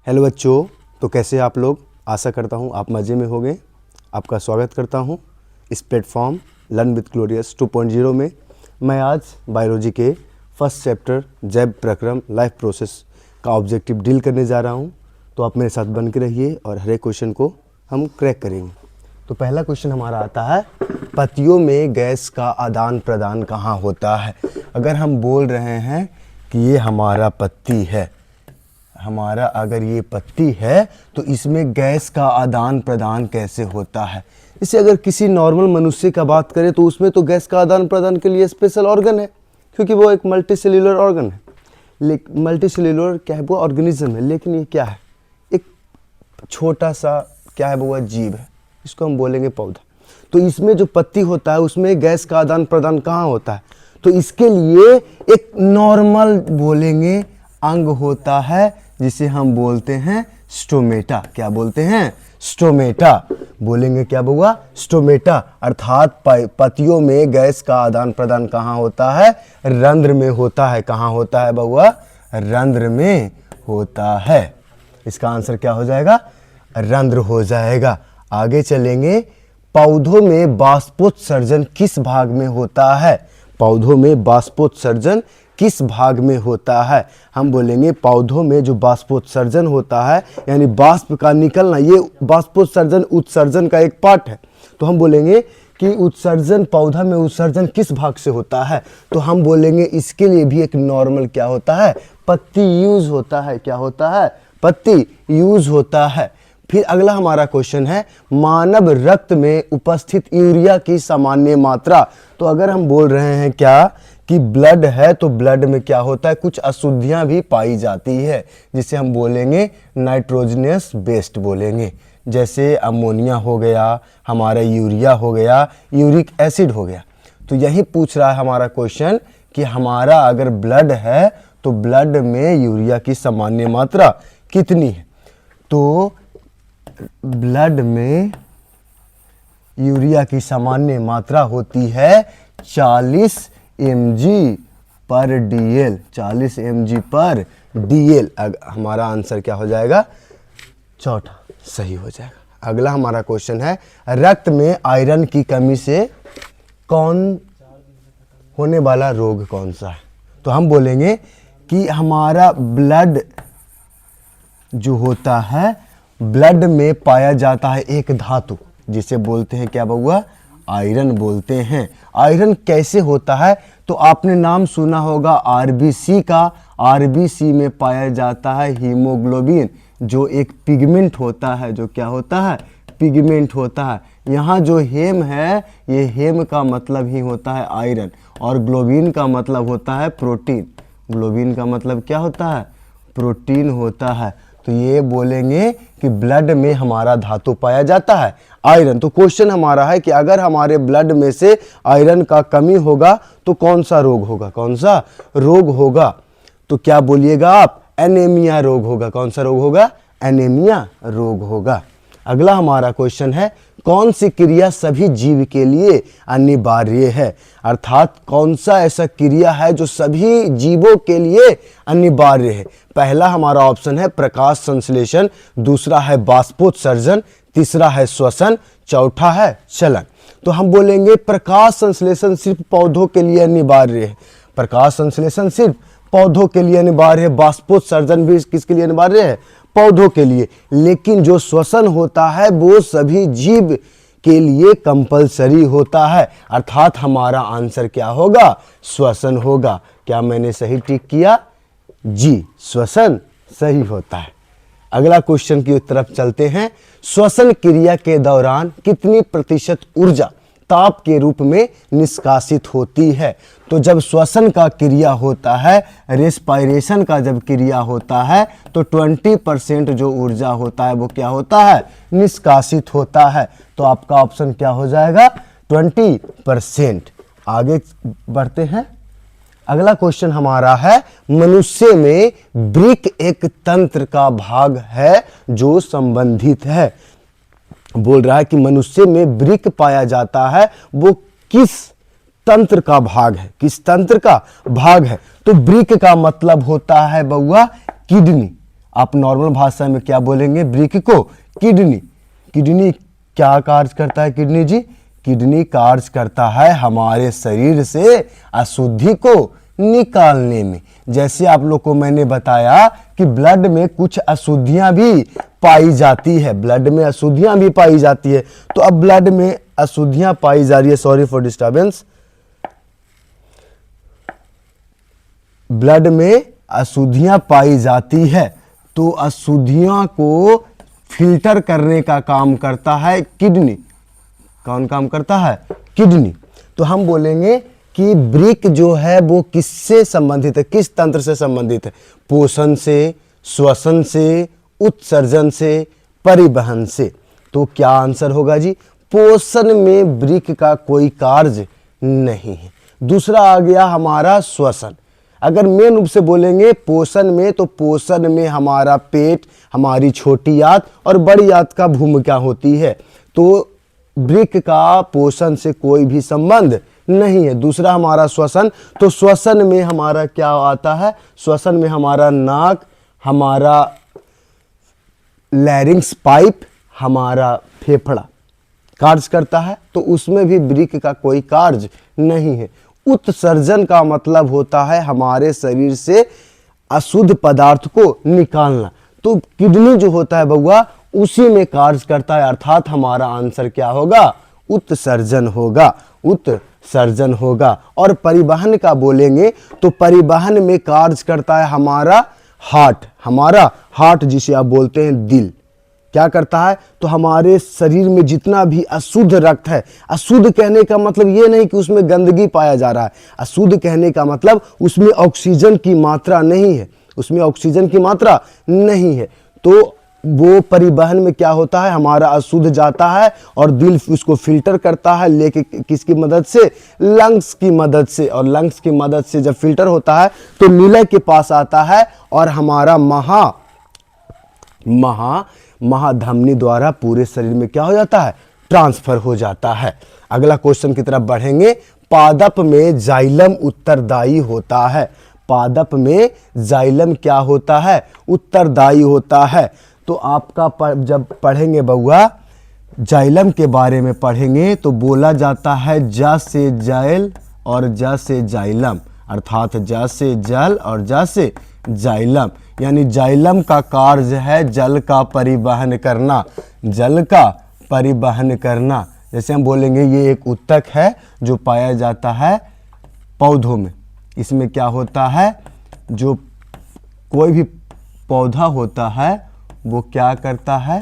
Hello बच्चों, तो कैसे आप लोग। आशा करता हूँ आप मज़े में होंगे। आपका स्वागत करता हूँ इस प्लेटफॉर्म लर्न विद ग्लोरियस 2.0 में। मैं आज बायोलॉजी के फर्स्ट चैप्टर जैव प्रक्रम लाइफ प्रोसेस का ऑब्जेक्टिव डील करने जा रहा हूँ। तो आप मेरे साथ बन के रहिए और हर एक क्वेश्चन को हम क्रैक करेंगे। तो पहला क्वेश्चन हमारा आता है, पत्तियों में गैस का आदान प्रदान कहाँ होता है। अगर हम बोल रहे हैं कि ये हमारा पत्ती है, हमारा अगर ये पत्ती है तो इसमें गैस का आदान प्रदान कैसे होता है। इसे अगर किसी नॉर्मल मनुष्य का बात करें तो उसमें तो गैस का आदान प्रदान के लिए स्पेशल ऑर्गन है, क्योंकि वो एक मल्टी सेल्यूलर ऑर्गन है। लेकिन मल्टी सेल्यूलर क्या है, वो ऑर्गेनिज्म है। लेकिन ये क्या है, एक छोटा सा क्या है, वो जीव है, इसको हम बोलेंगे पौधा। तो इसमें जो पत्ती होता है उसमें गैस का आदान प्रदान कहाँ होता है, तो इसके लिए एक नॉर्मल बोलेंगे अंग होता है जिसे हम बोलते हैं स्टोमेटा। क्या बोलते हैं, स्टोमेटा बोलेंगे। क्या हुआ, स्टोमेटा। अर्थात पत्तियों में गैस का आदान प्रदान कहाँ होता है, रंध्र में होता है। कहाँ होता है बउआ, रंध्र में होता है। इसका आंसर क्या हो जाएगा, रंध्र हो जाएगा। आगे चलेंगे, पौधों में बाष्पोत्सर्जन किस भाग में होता है। पौधों में बाष्पोत्सर्जन किस भाग में होता है। हम बोलेंगे पौधों में जो बाष्पोत्सर्जन होता है, यानी बाष्प का निकलना, ये बाष्पोत्सर्जन उत्सर्जन का एक पार्ट है। तो हम बोलेंगे कि उत्सर्जन, पौधा में उत्सर्जन किस भाग से होता है, तो हम बोलेंगे इसके लिए भी एक नॉर्मल क्या होता है, पत्ती यूज होता है। क्या होता है, पत्ती यूज होता है। फिर अगला हमारा क्वेश्चन है, मानव रक्त में उपस्थित यूरिया की सामान्य मात्रा। तो अगर हम बोल रहे हैं क्या कि ब्लड है, तो ब्लड में क्या होता है, कुछ अशुद्धियां भी पाई जाती है, जिसे हम बोलेंगे नाइट्रोजनस बेस्ड बोलेंगे। जैसे अमोनिया हो गया, हमारा यूरिया हो गया, यूरिक एसिड हो गया। तो यही पूछ रहा है हमारा क्वेश्चन कि हमारा अगर ब्लड है तो ब्लड में यूरिया की सामान्य मात्रा कितनी है। तो ब्लड में यूरिया की सामान्य मात्रा होती है 40 mg पर dl। 40 mg पर dl। हमारा आंसर क्या हो जाएगा, चौथा सही हो जाएगा। अगला हमारा क्वेश्चन है, रक्त में आयरन की कमी से कौन होने वाला रोग कौन सा है। तो हम बोलेंगे कि हमारा ब्लड जो होता है, ब्लड में पाया जाता है एक धातु जिसे बोलते हैं क्या बउआ, आयरन बोलते हैं। आयरन कैसे होता है, तो आपने नाम सुना होगा आरबीसी का। आरबीसी में पाया जाता है हीमोग्लोबिन, जो एक पिगमेंट होता है। जो क्या होता है, पिगमेंट होता है। यहाँ जो हेम है, ये हेम का मतलब ही होता है आयरन, और ग्लोबिन का मतलब होता है प्रोटीन। ग्लोबिन का मतलब क्या होता है, प्रोटीन होता है। तो ये बोलेंगे कि ब्लड में हमारा धातु पाया जाता है आयरन। तो क्वेश्चन हमारा है कि अगर हमारे ब्लड में से आयरन का कमी होगा तो कौन सा रोग होगा, कौन सा रोग होगा। तो क्या बोलिएगा आप, एनीमिया रोग होगा। कौन सा रोग होगा, एनीमिया रोग होगा। अगला हमारा क्वेश्चन है, कौन सी क्रिया सभी जीव के लिए अनिवार्य है। अर्थात कौन सा ऐसा क्रिया है जो सभी जीवों के लिए अनिवार्य है। पहला हमारा ऑप्शन है प्रकाश संश्लेषण, दूसरा है बाष्पोत्सर्जन, तीसरा है श्वसन, चौथा है चलन। तो हम बोलेंगे प्रकाश संश्लेषण सिर्फ पौधों के लिए अनिवार्य है। प्रकाश संश्लेषण सिर्फ पौधों के लिए अनिवार्य है। बाष्पोत्सर्जन भी किसके लिए अनिवार्य है, पौधों के लिए। लेकिन जो श्वसन होता है वो सभी जीव के लिए कंपलसरी होता है। अर्थात हमारा आंसर क्या होगा, श्वसन होगा। क्या मैंने सही टिक किया जी, श्वसन सही होता है। अगला क्वेश्चन की तरफ चलते हैं, श्वसन क्रिया के दौरान कितनी प्रतिशत ऊर्जा ताप के रूप में निष्कासित होती है। तो जब श्वसन का क्रिया होता है, रेस्पिरेशन का जब क्रिया होता है, तो 20% जो ऊर्जा होता है वो क्या होता है, निष्कासित होता है। तो आपका ऑप्शन क्या हो जाएगा, 20%। आगे बढ़ते हैं, अगला क्वेश्चन हमारा है, मनुष्य में वृक्क एक तंत्र का भाग है जो संबंधित है। बोल रहा है कि मनुष्य में वृक्क पाया जाता है, वो किस तंत्र का भाग है, किस तंत्र का भाग है। तो वृक्क का मतलब होता है बउआ किडनी। आप नॉर्मल भाषा में क्या बोलेंगे? ब्रिक को किडनी। किडनी क्या कार्य करता है? किडनी जी, किडनी कार्य करता है हमारे शरीर से अशुद्धि को निकालने में। जैसे आप लोग को मैंने बताया कि ब्लड में कुछ अशुद्धियां भी पाई जाती है, ब्लड में अशुद्धियां भी पाई जाती है। तो अब ब्लड में अशुद्धियां पाई जा रही है, सॉरी फॉर डिस्टर्बेंस, ब्लड में अशुद्धियां पाई जाती है, तो अशुद्धियां को फिल्टर करने का काम करता है किडनी। कौन काम करता है? किडनी। तो हम बोलेंगे कि ब्रिक जो है वो किससे संबंधित है, किस तंत्र से संबंधित है? पोषण से, श्वसन से, उत्सर्जन से, परिवहन से। तो क्या आंसर होगा जी? पोषण में ब्रिक का कोई कार्य नहीं है। दूसरा आ गया हमारा श्वसन। अगर मेन रूप से बोलेंगे पोषण में, तो पोषण में हमारा पेट, हमारी छोटी आंत और बड़ी आंत का भूमिका होती है। तो ब्रिक का पोषण से कोई भी संबंध नहीं है। दूसरा हमारा श्वसन, तो श्वसन में हमारा क्या आता है? श्वसन में हमारा नाक, हमारा लैरिंग्स पाइप, हमारा फेफड़ा कार्य करता है, तो उसमें भी ब्रिक का कोई कार्य नहीं है। उत्सर्जन का मतलब होता है हमारे शरीर से अशुद्ध पदार्थ को निकालना। तो किडनी जो होता है बउआ उसी में कार्य करता है, अर्थात हमारा आंसर क्या होगा? उत्सर्जन होगा, उत्सर्जन होगा। और परिवहन का बोलेंगे तो परिवहन में कार्य करता है हमारा हार्ट, हमारा हार्ट जिसे आप बोलते हैं दिल। क्या करता है? तो हमारे शरीर में जितना भी अशुद्ध रक्त है, अशुद्ध कहने का मतलब ये नहीं कि उसमें गंदगी पाया जा रहा है, अशुद्ध कहने का मतलब उसमें ऑक्सीजन की मात्रा नहीं है, उसमें ऑक्सीजन की मात्रा नहीं है। तो वो परिवहन में क्या होता है? हमारा अशुद्ध जाता है और दिल उसको फिल्टर करता है, लेके किसकी मदद से? लंग्स की मदद से। और लंग्स की मदद से जब फिल्टर होता है तो नीले के पास आता है और हमारा महाधमनी द्वारा पूरे शरीर में क्या हो जाता है? ट्रांसफर हो जाता है। अगला क्वेश्चन की तरफ बढ़ेंगे। पादप में जाइलम उत्तरदायी होता है। पादप में जाइलम क्या होता है? उत्तरदायी होता है। तो आपका जब पढ़ेंगे बउआ जाइलम के बारे में पढ़ेंगे तो बोला जाता है ज से जाइल और ज से जाइलम, अर्थात ज से जल और ज से जाइलम। यानी जाइलम का कार्य है जल का परिवहन करना, जल का परिवहन करना। जैसे हम बोलेंगे ये एक उत्तक है जो पाया जाता है पौधों में। इसमें क्या होता है? जो कोई भी पौधा होता है वो क्या करता है?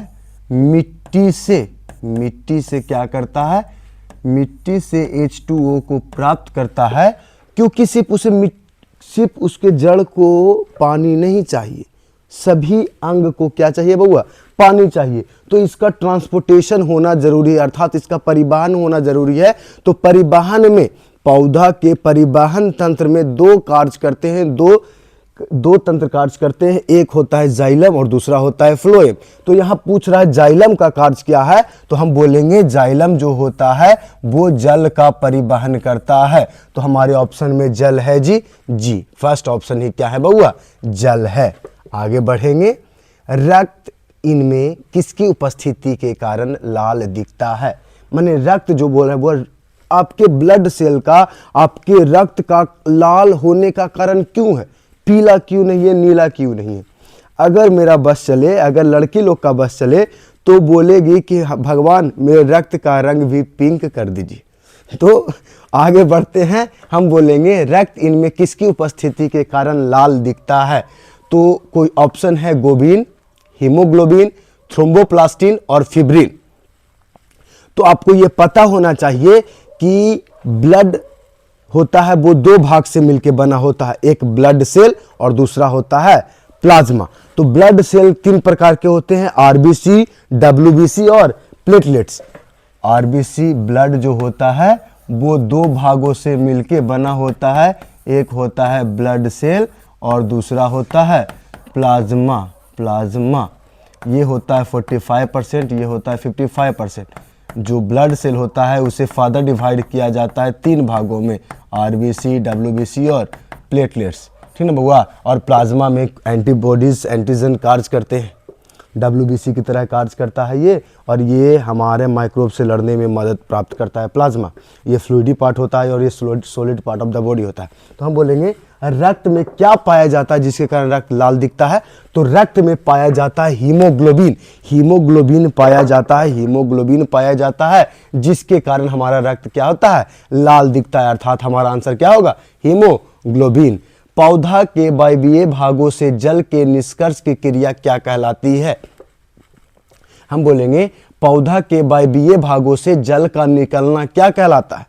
मिट्टी से क्या करता है? मिट्टी से H2O को प्राप्त करता है, क्योंकि सिर्फ उसके जड़ को पानी नहीं चाहिए, सभी अंग को क्या चाहिए बउआ? पानी चाहिए। तो इसका ट्रांसपोर्टेशन होना जरूरी है, अर्थात इसका परिवहन होना जरूरी है। तो परिवहन में, पौधा के परिवहन तंत्र में दो कार्य करते हैं, दो तंत्र कार्य करते हैं। एक होता है जाइलम और दूसरा होता है फ्लोएम। तो यहाँ पूछ रहा है जाइलम का कार्य क्या है, तो हम बोलेंगे जाइलम जो होता है वो जल का परिवहन करता है। तो हमारे ऑप्शन में जल है जी, फर्स्ट ऑप्शन ही क्या है बउआ? जल है। आगे बढ़ेंगे। रक्त इनमें किसकी उपस्थिति के कारण लाल दिखता है? माने रक्त जो बोल रहे हैं वो आपके ब्लड सेल का, आपके रक्त का लाल होने का कारण क्यों है? पीला क्यों नहीं है, नीला क्यों नहीं है? अगर मेरा बस चले, अगर लड़की लोग का बस चले तो बोलेगी कि भगवान मेरे रक्त का रंग भी पिंक कर दीजिए। तो आगे बढ़ते हैं, हम बोलेंगे रक्त इनमें किसकी उपस्थिति के कारण लाल दिखता है? तो कोई ऑप्शन है गोबिन, हीमोग्लोबिन, थ्रोम्बोप्लास्टिन और फिब्रिन। तो आपको ये पता होना चाहिए कि ब्लड होता है वो दो भाग से मिलकर बना होता है, एक ब्लड सेल और दूसरा होता है प्लाज्मा। तो ब्लड सेल तीन प्रकार के होते हैं, आरबीसी, डब्ल्यूबीसी और प्लेटलेट्स। आरबीसी ब्लड जो होता है वो दो भागों से मिलकर बना होता है, एक होता है ब्लड सेल और दूसरा होता है प्लाज्मा। ये होता है 45%, ये होता है 55%। जो ब्लड सेल होता है उसे फर्दर डिवाइड किया जाता है तीन भागों में, आरबीसी, डब्ल्यूबीसी और प्लेटलेट्स। ठीक ना बउआ। और प्लाज्मा में एंटीबॉडीज एंटीजन कार्य करते हैं, WBC की तरह कार्य करता है ये, और ये हमारे माइक्रोब से लड़ने में मदद प्राप्त करता है प्लाज्मा। ये फ्लूइडी पार्ट होता है और ये solid part of the body होता है। तो हम बोलेंगे रक्त में क्या पाया जाता है जिसके कारण रक्त लाल दिखता है, तो रक्त में पाया जाता है हीमोग्लोबिन। हीमोग्लोबिन पाया जाता है, हीमोग्लोबिन पाया जाता है, जिसके कारण हमारा रक्त क्या होता है, लाल दिखता है। अर्थात हमारा आंसर क्या होगा, हीमोग्लोबिन। पौधा के वायवीय भागों से जल के निष्कर्ष की क्रिया क्या कहलाती है। हम बोलेंगे पौधा के वायवीय भागों से जल का निकलना क्या कहलाता है,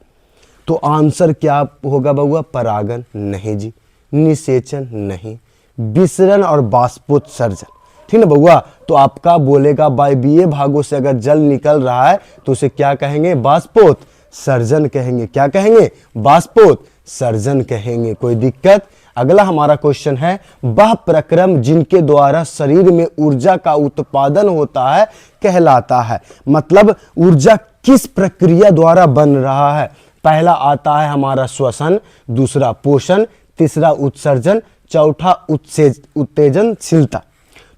तो आंसर क्या होगा बउआ, परागन नहीं जी, निषेचन नहीं, विसरण और बाष्पोत्सर्जन। ठीक ना बउआ। तो आपका बोलेगा वायवीय भागों से अगर जल निकल रहा है तो उसे क्या कहेंगे, बाष्पोत्सर्जन कहेंगे। क्या कहेंगे, बाष्पोत्सर्जन कहेंगे। कोई दिक्कत। अगला हमारा क्वेश्चन है, वह प्रक्रम जिनके द्वारा शरीर में ऊर्जा का उत्पादन होता है कहलाता है। मतलब ऊर्जा किस प्रक्रिया द्वारा बन रहा है। पहला आता है हमारा श्वसन, दूसरा पोषण, तीसरा उत्सर्जन, चौथा उत्तेजनशीलता।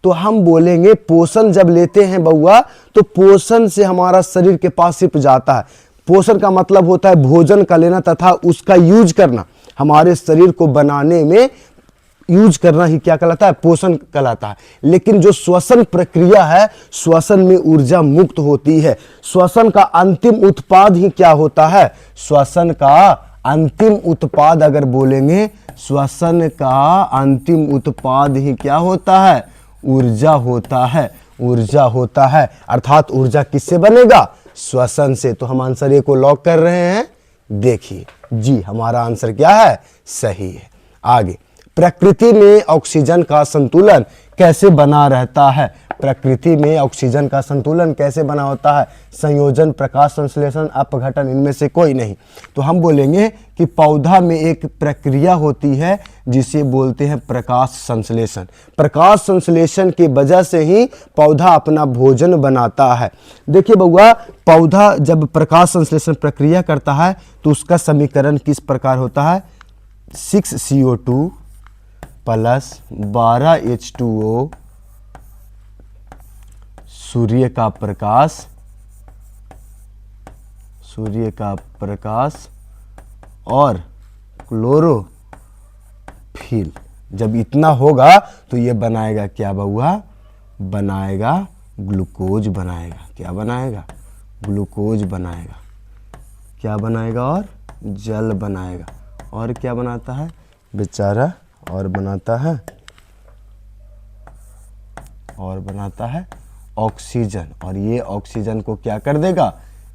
तो हम बोलेंगे पोषण जब लेते हैं बउआ, तो पोषण से हमारा शरीर के पास सिर्फ जाता है। पोषण का मतलब होता है भोजन का लेना तथा उसका यूज करना, हमारे शरीर को बनाने में यूज करना ही क्या कहलाता है, पोषण कहलाता है। लेकिन जो श्वसन प्रक्रिया है, श्वसन में ऊर्जा मुक्त होती है। श्वसन का अंतिम उत्पाद ही क्या होता है, श्वसन का अंतिम उत्पाद अगर बोलेंगे, श्वसन का अंतिम उत्पाद ही क्या होता है, ऊर्जा होता है, ऊर्जा होता है। अर्थात ऊर्जा किससे बनेगा, श्वसन से। तो हम आंसर ए को लॉक कर रहे हैं। देखिए जी, हमारा आंसर क्या है, सही है। आगे, प्रकृति में ऑक्सीजन का संतुलन कैसे बना रहता है। प्रकृति में ऑक्सीजन का संतुलन कैसे बना होता है, संयोजन, प्रकाश संश्लेषण, अपघटन, इनमें से कोई नहीं। तो हम बोलेंगे कि पौधा में एक प्रक्रिया होती है जिसे बोलते हैं प्रकाश संश्लेषण। प्रकाश संश्लेषण की वजह से ही पौधा अपना भोजन बनाता है। देखिए बउआ, पौधा जब प्रकाश संश्लेषण प्रक्रिया करता है तो उसका समीकरण किस प्रकार होता है, 6CO2 प्लस 12H2O, सूर्य का प्रकाश और क्लोरोफिल। जब इतना होगा तो ये बनाएगा क्या बउआ, बनाएगा ग्लूकोज बनाएगा। क्या बनाएगा, ग्लूकोज बनाएगा। क्या बनाएगा, और जल बनाएगा। और क्या बनाता है बेचारा, और बनाता है ऑक्सीजन। और ये ऑक्सीजन को क्या कर देगा,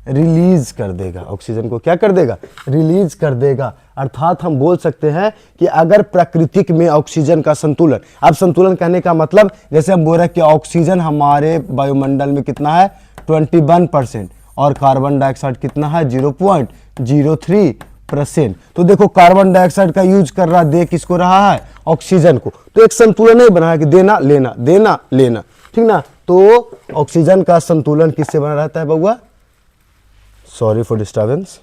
रिलीज कर देगा। ऑक्सीजन को क्या कर देगा, रिलीज कर देगा। अर्थात हम बोल सकते हैं कि अगर प्राकृतिक में ऑक्सीजन का संतुलन, अब संतुलन कहने का मतलब जैसे हम बोल रहे हैं कि ऑक्सीजन हमारे वायुमंडल में कितना है 21% और कार्बन डाइऑक्साइड कितना है 0.03%। तो देखो कार्बन डाइऑक्साइड का यूज कर रहा, दे किसको रहा है, ऑक्सीजन को। तो एक संतुलन नहीं बना है कि देना लेना देना लेना, ठीक ना। तो ऑक्सीजन का संतुलन किससे बना रहता है बउआ, सॉरी फॉर डिस्टर्बेंस।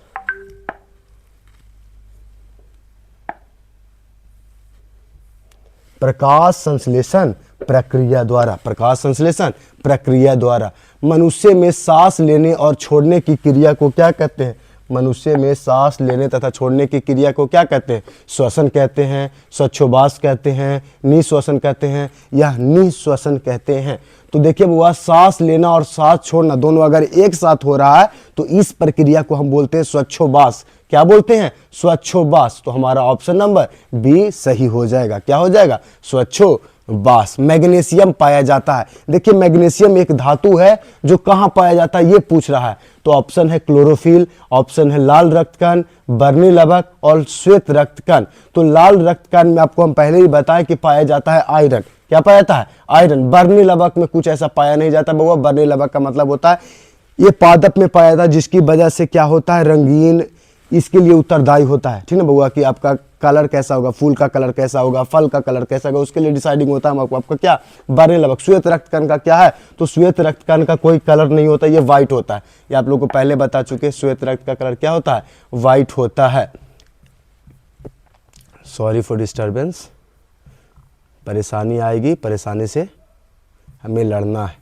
प्रकाश संश्लेषण प्रक्रिया द्वारा, प्रकाश संश्लेषण प्रक्रिया द्वारा मनुष्य में सांस लेने और छोड़ने की क्रिया को क्या कहते हैं, मनुष्य में सांस लेने तथा छोड़ने की क्रिया को क्या कहते हैं, श्वसन कहते हैं, श्वासोच्छ्वास कहते हैं, निश्वसन कहते हैं, या निश्वसन कहते हैं। तो देखिए बुआ, सांस लेना और सांस छोड़ना दोनों अगर एक साथ हो रहा है तो इस प्रक्रिया को हम बोलते हैं श्वासोच्छ्वास। क्या बोलते हैं, श्वासोच्छ्वास। तो हमारा ऑप्शन नंबर बी सही हो जाएगा। क्या हो जाएगा, श्वासोच्छ्वास। मैग्नीशियम पाया जाता है। देखिए मैग्नीशियम एक धातु है जो कहाँ पाया जाता है ये पूछ रहा है। तो ऑप्शन है क्लोरोफिल, ऑप्शन है लाल रक्तकण, बर्नी लवक और श्वेत रक्तकण। तो लाल रक्तकण में आपको हम पहले ही बताएं कि पाया जाता है आयरन। क्या पाया जाता है, आयरन। बर्नी लवक में कुछ ऐसा पाया नहीं जाता बउआ। बर्नी लवक का मतलब होता है ये पादप में पाया जाता है, जिसकी वजह से क्या होता है, रंगीन इसके लिए उत्तरदायी होता है। ठीक ना बउआ, कि आपका कलर कैसा होगा, फूल का कलर कैसा होगा, फल का कलर कैसा होगा, उसके लिए डिसाइडिंग होता है आपका क्या, बर्नी लवक। श्वेत रक्तकण का क्या है, तो श्वेत रक्तकण का कोई कलर नहीं होता, ये व्हाइट होता है। ये आप लोगों को पहले बता चुके, श्वेत रक्त का कलर क्या होता है, व्हाइट होता है। Sorry for disturbance. परेशानी आएगी, परेशानी से हमें लड़ना है।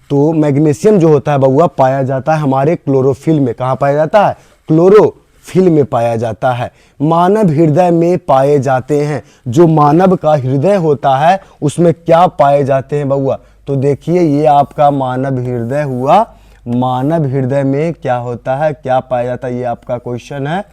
तो मैग्नीशियम जो होता है बउआ पाया जाता है हमारे क्लोरोफिल में। कहाँ पाया जाता है? क्लोरोफिल में पाया जाता है। मानव हृदय में पाए जाते हैं। जो मानव का हृदय होता है उसमें क्या पाए जाते हैं बउआ? तो देखिए ये आपका मानव हृदय हुआ। मानव हृदय में क्या होता है, क्या पाया जाता है, ये आपका क्वेश्चन है।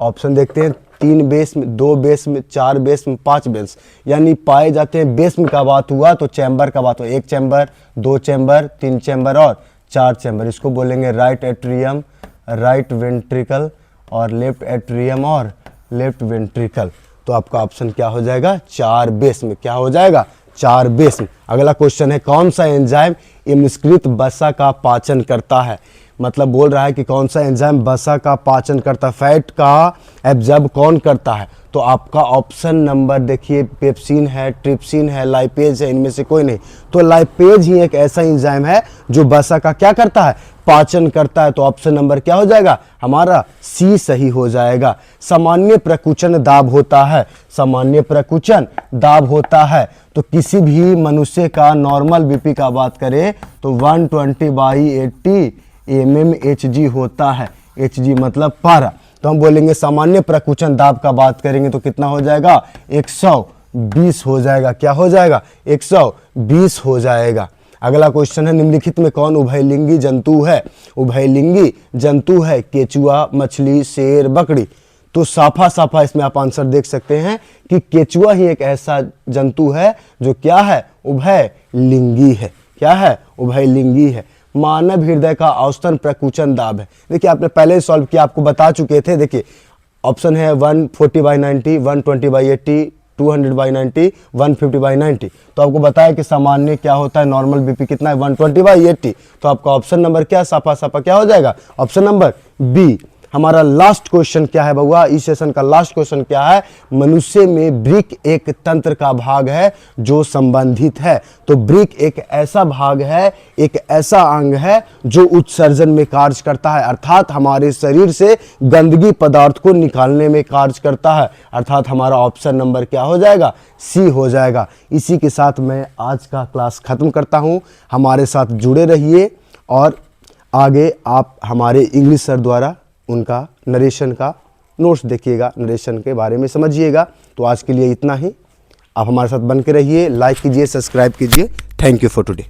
ऑप्शन देखते हैं, 3 बेस में, 2 बेस में, 4 बेस में, 5 बेस, यानी पाए जाते हैं। बेस में का बात हुआ तो चैम्बर का बात हुआ, 1 चैम्बर, 2 चैम्बर, 3 चैम्बर और 4 चैम्बर। इसको बोलेंगे राइट एट्रियम, राइट वेंट्रिकल और लेफ्ट एट्रियम और लेफ्ट वेंट्रिकल। तो आपका ऑप्शन क्या हो जाएगा? 4 बेस में। क्या हो जाएगा? 4 बेस में। अगला क्वेश्चन है, कौन सा एंजाइम मिश्रित वसा का पाचन करता है? मतलब बोल रहा है कि कौन सा एंजाइम वसा का पाचन करता है, फैट का एब्जॉर्ब कौन करता है? तो आपका ऑप्शन नंबर देखिए, पेप्सिन है, ट्रिप्सिन है, लाइपेज है, इनमें से कोई नहीं। तो लाइपेज ही एक ऐसा एंजाइम है जो वसा का क्या करता है? पाचन करता है। तो ऑप्शन नंबर क्या हो जाएगा? हमारा सी सही हो जाएगा। सामान्य प्रकुचन दाब होता है। सामान्य प्रकुचन दाब होता है। तो किसी भी मनुष्य का नॉर्मल बीपी का बात करें तो 120/80 mmHg होता है। Hg मतलब पारा। तो हम बोलेंगे सामान्य प्रकुचन दाब का बात करेंगे तो कितना हो जाएगा? 120 हो जाएगा। क्या हो जाएगा? 120 हो जाएगा। अगला क्वेश्चन है, निम्नलिखित में कौन उभयलिंगी जंतु है? उभयलिंगी जंतु है केचुआ, मछली, शेर, बकरी। तो साफा साफा इसमें आप आंसर देख सकते हैं कि केचुआ ही एक ऐसा जंतु है जो क्या है? उभयलिंगी है। क्या है? उभयलिंगी है। मानव हृदय का औसतन प्रकुचन दाब है। देखिए आपने पहले सॉल्व किया, आपको बता चुके थे। देखिए ऑप्शन है 140/90, 120/80, 200/90, 150/90। तो आपको बताया कि सामान्य क्या होता है, नॉर्मल बीपी कितना है? 120/80। तो आपका ऑप्शन नंबर क्या साफा साफा क्या हो जाएगा? Option number B. हमारा लास्ट क्वेश्चन क्या है बउआ? इस सेशन का लास्ट क्वेश्चन क्या है? मनुष्य में वृक्क एक तंत्र का भाग है जो संबंधित है। तो वृक्क एक ऐसा भाग है, एक ऐसा अंग है जो उत्सर्जन में कार्य करता है, अर्थात हमारे शरीर से गंदगी पदार्थ को निकालने में कार्य करता है। अर्थात हमारा ऑप्शन नंबर क्या हो जाएगा? सी हो जाएगा। इसी के साथ मैं आज का क्लास खत्म करता हूं। हमारे साथ जुड़े रहिए और आगे आप हमारे इंग्लिश सर द्वारा उनका नरेशन का नोट्स देखिएगा, नरेशन के बारे में समझिएगा। तो आज के लिए इतना ही। आप हमारे साथ बन के रहिए, लाइक कीजिए, सब्सक्राइब कीजिए। Thank you for today.